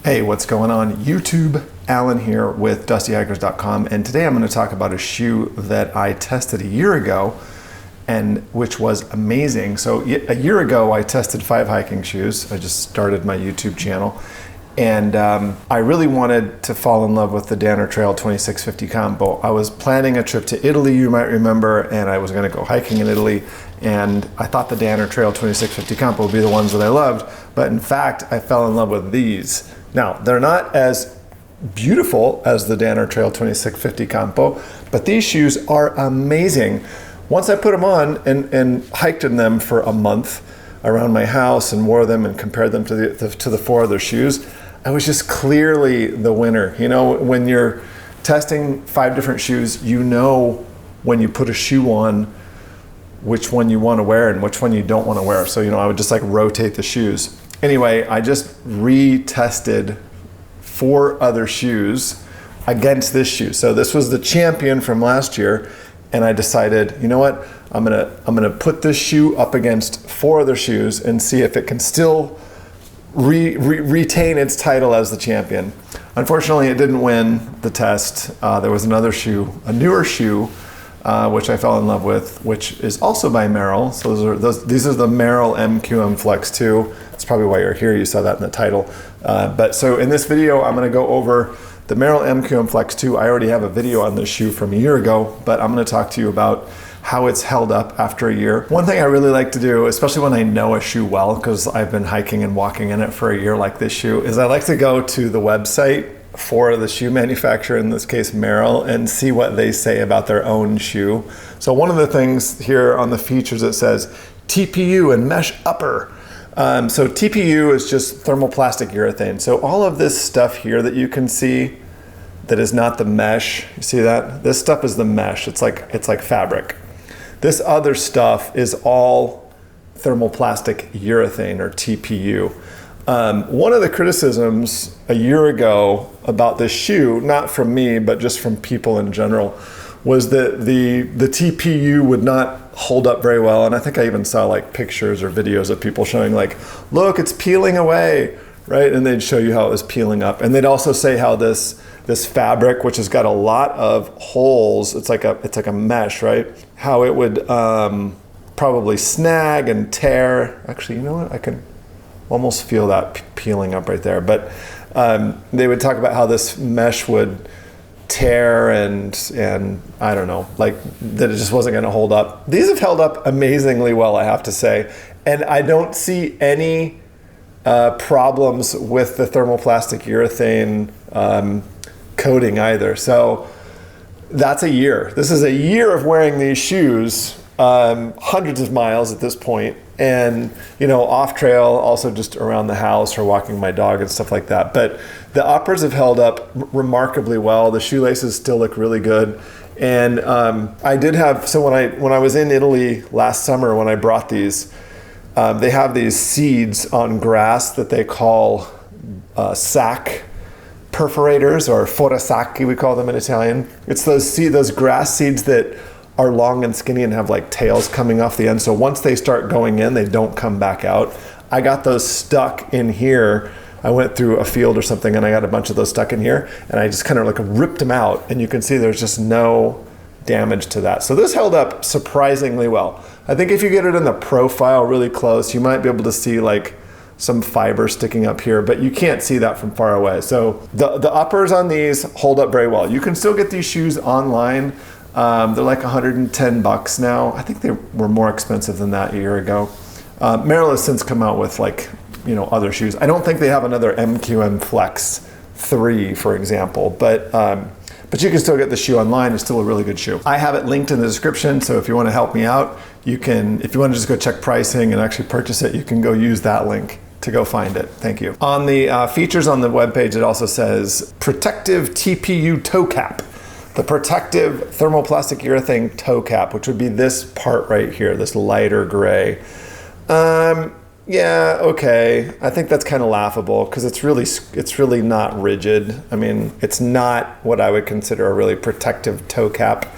Hey, what's going on YouTube? Alan here with DustyHikers.com, and today I'm going to talk about a shoe that I tested a year ago and which was amazing. So a year ago I tested 5 hiking shoes. I just started my YouTube channel, and I really wanted to fall in love with the Danner Trail 2650 combo. I was planning a trip to Italy, you might remember, and I was going to go hiking in Italy, and I thought the Danner Trail 2650 combo would be the ones that I loved, but in fact I fell in love with these. Now, they're not as beautiful as the Danner Trail 2650 combo, but these shoes are amazing. Once I put them on and hiked in them for a month around my house and wore them and compared them to the 4 other shoes, I was just clearly the winner. You know, when you're testing 5 different shoes, you know when you put a shoe on which one you want to wear and which one you don't want to wear. So, you know, I would just like rotate the shoes. Anyway, I just retested 4 other shoes against this shoe. So this was the champion from last year, and I decided, you know what, I'm gonna put this shoe up against 4 other shoes and see if it can still retain its title as the champion. Unfortunately, it didn't win the test. There was another shoe, a newer shoe, which I fell in love with, which is also by Merrell. So these are the Merrell MQM Flex 2. That's probably why you're here. You saw that in the title. But so in this video, I'm going to go over the Merrell MQM Flex 2. I already have a video on this shoe from a year ago, but I'm going to talk to you about how it's held up after a year. One thing I really like to do, especially when I know a shoe well, because I've been hiking and walking in it for a year like this shoe, is I like to go to the website for the shoe manufacturer, in this case Merrell, and see what they say about their own shoe. So one of the things here on the features, it says TPU and mesh upper. So TPU is just thermoplastic urethane. So all of this stuff here that you can see that is not the mesh, you see that? This stuff is the mesh. It's like fabric. This other stuff is all thermoplastic urethane, or TPU. One of the criticisms a year ago about this shoe, not from me, but just from people in general, was that the TPU would not hold up very well. And I think I even saw like pictures or videos of people showing like, look, it's peeling away, right? And they'd show you how it was peeling up. And they'd also say how this fabric, which has got a lot of holes, it's like a mesh, right? How it would probably snag and tear. Actually, you know what? I can almost feel that peeling up right there. But they would talk about how this mesh would tear and I don't know, like that it just wasn't going to hold up. These have held up amazingly well, I have to say. And I don't see any problems with the thermoplastic urethane coating either. So that's a year. This is a year of wearing these shoes, hundreds of miles at this point. And, you know, off trail, also just around the house or walking my dog and stuff like that. But the uppers have held up remarkably well. The shoelaces still look really good. And I did have, so when I was in Italy last summer, when I brought these, they have these seeds on grass that they call sac perforators, or forasacchi, we call them in Italian. It's those grass seeds that are long and skinny and have like tails coming off the end. So once they start going in, they don't come back out. I got those stuck in here. I went through a field or something and I got a bunch of those stuck in here, and I just kind of like ripped them out, and you can see there's just no damage to that. So this held up surprisingly well. I think if you get it in the profile really close, you might be able to see like some fiber sticking up here, but you can't see that from far away. So the uppers on these hold up very well. You can still get these shoes online. They're like 110 bucks now. I think they were more expensive than that a year ago. Merrell has since come out with like, you know, other shoes. I don't think they have another MQM Flex 3, for example, but you can still get the shoe online. It's still a really good shoe. I have it linked in the description, so if you want to help me out, you can, if you want to just go check pricing and actually purchase it, you can go use that link to go find it. Thank you. On the features on the webpage, it also says protective TPU toe cap. The protective thermoplastic urethane toe cap, which would be this part right here, this lighter gray. Yeah, okay. I think that's kind of laughable because it's really not rigid. I mean, it's not what I would consider a really protective toe cap.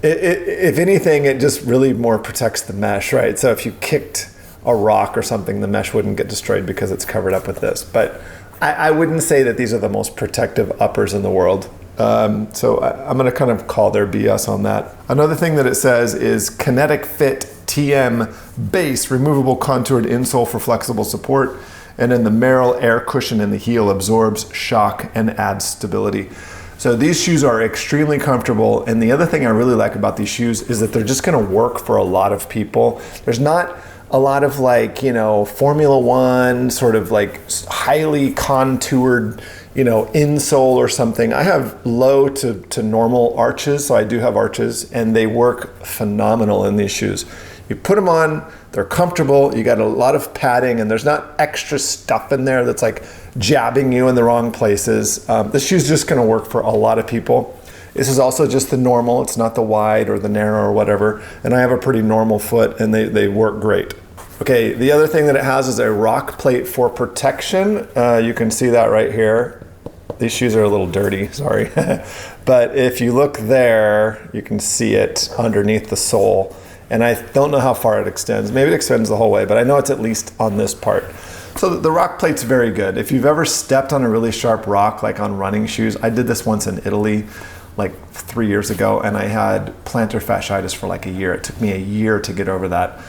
If anything, it just really more protects the mesh, right? So if you kicked a rock or something, the mesh wouldn't get destroyed because it's covered up with this. But I wouldn't say that these are the most protective uppers in the world. So I'm going to kind of call their BS on that. Another thing that it says is Kinetic Fit TM Base Removable Contoured Insole for Flexible Support. And then the Merrell Air Cushion in the heel absorbs shock and adds stability. So these shoes are extremely comfortable. And the other thing I really like about these shoes is that they're just going to work for a lot of people. There's not a lot of like, you know, Formula One sort of like highly contoured, you know, insole or something. I have low to normal arches, so I do have arches, and they work phenomenal in these shoes. You put them on, they're comfortable, you got a lot of padding, and there's not extra stuff in there that's like jabbing you in the wrong places. This shoe's just gonna work for a lot of people. This is also just the normal, it's not the wide or the narrow or whatever, and I have a pretty normal foot, and they work great. Okay, the other thing that it has is a rock plate for protection. You can see that right here. These shoes are a little dirty, sorry. But if you look there, you can see it underneath the sole. And I don't know how far it extends. Maybe it extends the whole way, but I know it's at least on this part. So the rock plate's very good. If you've ever stepped on a really sharp rock, like on running shoes, I did this once in Italy, like 3 years ago, and I had plantar fasciitis for like a year. It took me a year to get over that.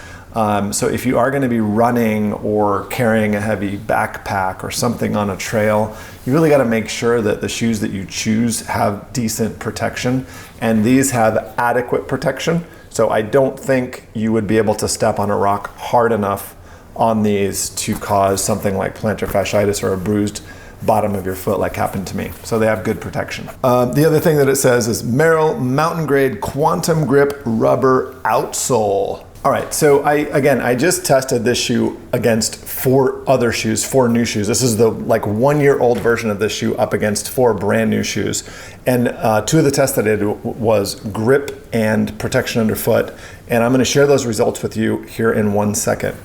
So if you are going to be running or carrying a heavy backpack or something on a trail, you really got to make sure that the shoes that you choose have decent protection, and these have adequate protection. So I don't think you would be able to step on a rock hard enough on these to cause something like plantar fasciitis or a bruised bottom of your foot like happened to me. So they have good protection. The other thing that it says is Merrell Mountain Grade Quantum Grip Rubber Outsole. All right, so I just tested this shoe against 4 other shoes, 4 new shoes. This is the like 1-year-old version of this shoe up against 4 brand new shoes. And 2 of the tests that I did was grip and protection underfoot. And I'm gonna share those results with you here in 1 second.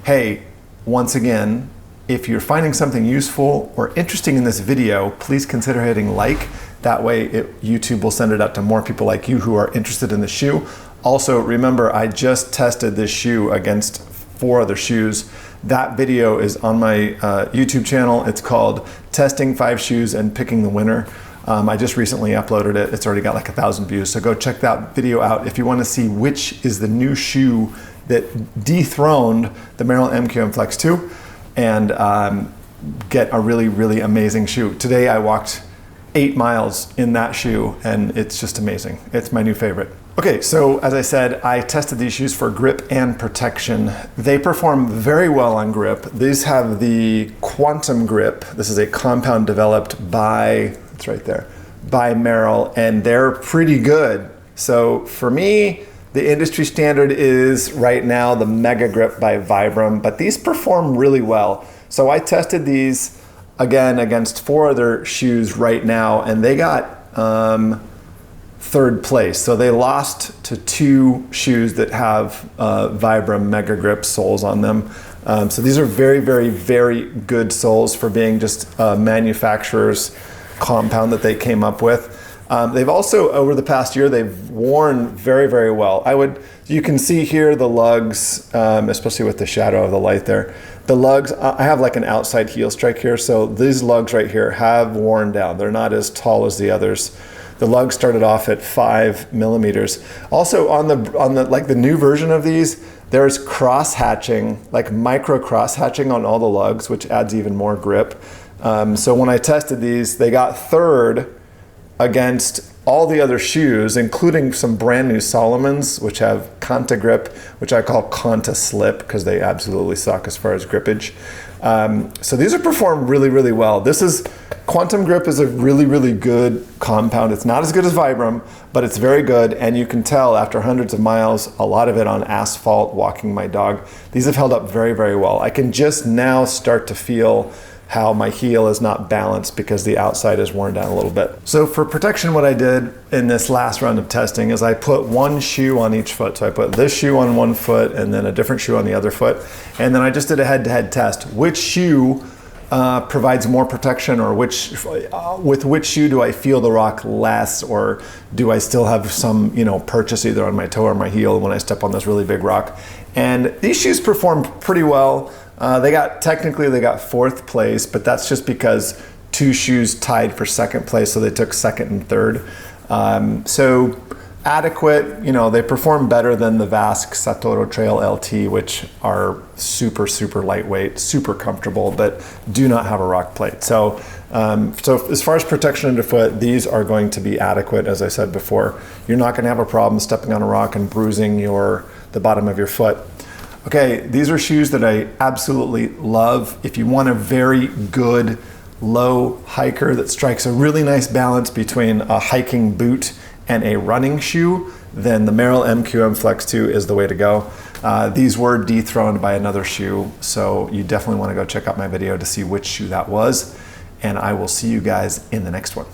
Hey, once again, if you're finding something useful or interesting in this video, please consider hitting like. That way YouTube will send it out to more people like you who are interested in the shoe. Also, remember, I just tested this shoe against 4 other shoes. That video is on my YouTube channel. It's called Testing 5 Shoes and Picking the Winner. I just recently uploaded it. It's already got like 1,000 views. So go check that video out if you want to see which is the new shoe that dethroned the Merrell MQM Flex 2 and get a really, really amazing shoe. Today I walked 8 miles in that shoe, and it's just amazing. It's my new favorite. Okay, so as I said, I tested these shoes for grip and protection. They perform very well on grip. These have the Quantum Grip. This is a compound developed by, it's right there, by Merrell, and they're pretty good. So for me, the industry standard is right now the Mega Grip by Vibram, but these perform really well. So I tested these again against 4 other shoes right now, and they got 3rd place. So they lost to 2 shoes that have Vibram Mega Grip soles on them. So these are very, very, very good soles for being just a manufacturer's compound that they came up with. They've also, over the past year, they've worn very, very well. You can see here the lugs, especially with the shadow of the light there. The lugs, I have like an outside heel strike here, so these lugs right here have worn down. They're not as tall as the others. The lugs started off at 5 millimeters. Also on the like the new version of these, there's cross hatching, like micro cross hatching on all the lugs, which adds even more grip. So when I tested these, they got 3rd against all the other shoes, including some brand new Solomons, which have Conta Grip, which I call Conta Slip because they absolutely suck as far as grippage. So these are performed really, really well. Quantum Grip is a really, really good compound. It's not as good as Vibram, but it's very good, and you can tell after hundreds of miles, a lot of it on asphalt, walking my dog, these have held up very, very well. I can just now start to feel how my heel is not balanced because the outside is worn down a little bit. So for protection, what I did in this last round of testing is I put 1 shoe on each foot. So I put this shoe on 1 foot and then a different shoe on the other foot. And then I just did a head-to-head test. Which shoe provides more protection, or with which shoe do I feel the rock less, or do I still have some purchase either on my toe or my heel when I step on this really big rock? And these shoes performed pretty well. Technically they got fourth place, but that's just because two shoes tied for second place, so they took second and third. So adequate, they perform better than the Vasque Satoru Trail LT, which are super, super lightweight, super comfortable, but do not have a rock plate. So as far as protection underfoot, these are going to be adequate. As I said before, you're not going to have a problem stepping on a rock and bruising the bottom of your foot. Okay, these are shoes that I absolutely love. If you want a very good low hiker that strikes a really nice balance between a hiking boot and a running shoe, then the Merrell MQM Flex 2 is the way to go. These were dethroned by another shoe, so you definitely want to go check out my video to see which shoe that was, and I will see you guys in the next one.